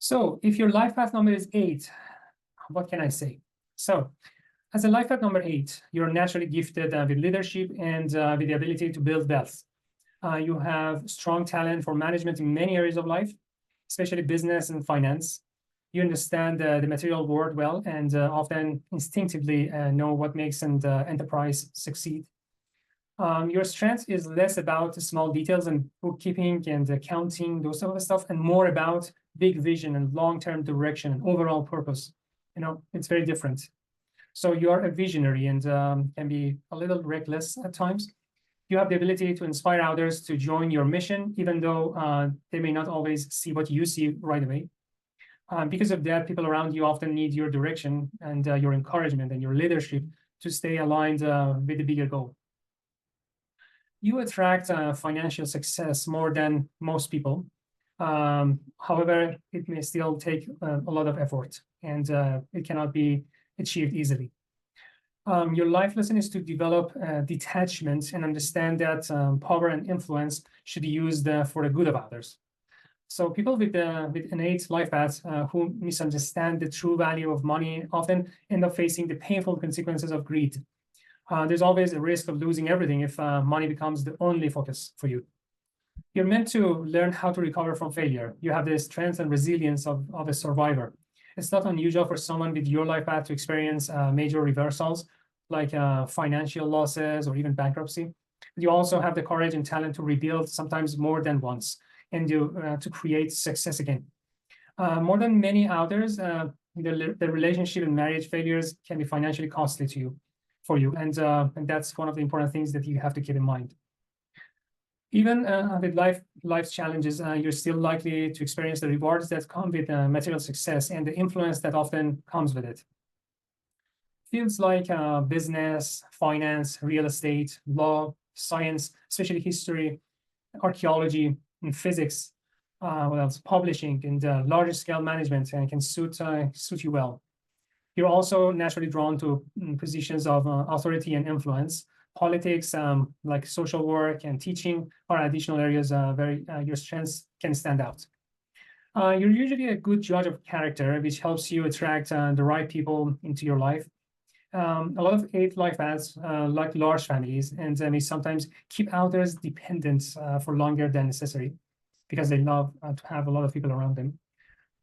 So if your life path number is 8, what can I say? So as a life path number 8, you're naturally gifted with leadership and with the ability to build wealth. You have strong talent for management in many areas of life, especially business and finance. You understand the material world well and often instinctively know what makes an enterprise succeed. Your strength is less about the small details and bookkeeping and accounting, those sort of stuff, and more about big vision and long-term direction and overall purpose. It's very different. So you are a visionary and can be a little reckless at times. You have the ability to inspire others to join your mission, even though they may not always see what you see right away. Because of that, people around you often need your direction and your encouragement and your leadership to stay aligned with the bigger goal. You attract financial success more than most people. However, it may still take a lot of effort and it cannot be achieved easily. Your life lesson is to develop detachment and understand that power and influence should be used for the good of others. So people with innate life paths who misunderstand the true value of money often end up facing the painful consequences of greed. There's always a risk of losing everything if money becomes the only focus for you. You're meant to learn how to recover from failure. You have the strength and resilience of a survivor. It's not unusual for someone with your life path to experience major reversals like financial losses or even bankruptcy. But you also have the courage and talent to rebuild sometimes more than once and to create success again. More than many others, the relationship and marriage failures can be financially costly for you. And that's one of the important things that you have to keep in mind. Even with life's challenges, you're still likely to experience the rewards that come with material success and the influence that often comes with it. Fields like business, finance, real estate, law, science, especially history, archaeology, and physics, what else? Publishing and larger scale management can suit you well. You're also naturally drawn to positions of authority and influence. Politics, like social work and teaching, are additional areas where your strengths can stand out. You're usually a good judge of character, which helps you attract the right people into your life. A lot of 8 life paths like large families and may sometimes keep others dependent for longer than necessary because they love to have a lot of people around them.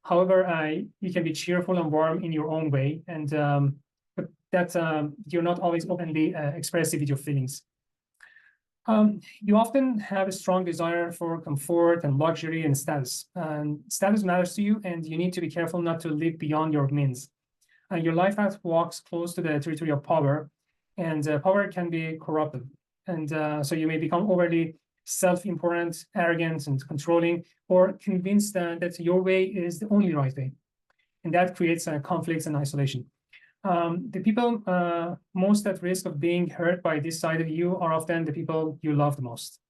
However, you can be cheerful and warm in your own way, and but that you're not always openly expressive with your feelings. You often have a strong desire for comfort and luxury and status. Status matters to you, and you need to be careful not to live beyond your means. Your life path walks close to the territory of power, and power can be corruptive. And so you may become overly self-important, arrogant, and controlling, or convinced that your way is the only right way. And that creates conflicts and isolation. The people most at risk of being hurt by this side of you are often the people you love the most.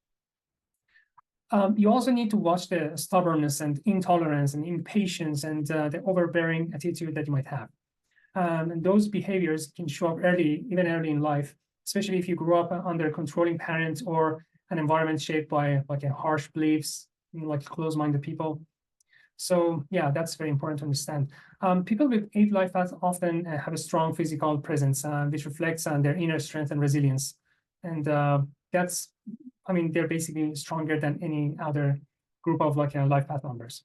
You also need to watch the stubbornness and intolerance and impatience and the overbearing attitude that you might have. And those behaviors can show up even early in life, especially if you grew up under a controlling parent or an environment shaped by harsh beliefs, like close-minded people. So yeah, that's very important to understand. People with 8 life paths often have a strong physical presence, which reflects on their inner strength and resilience. And they're basically stronger than any other group of life path numbers.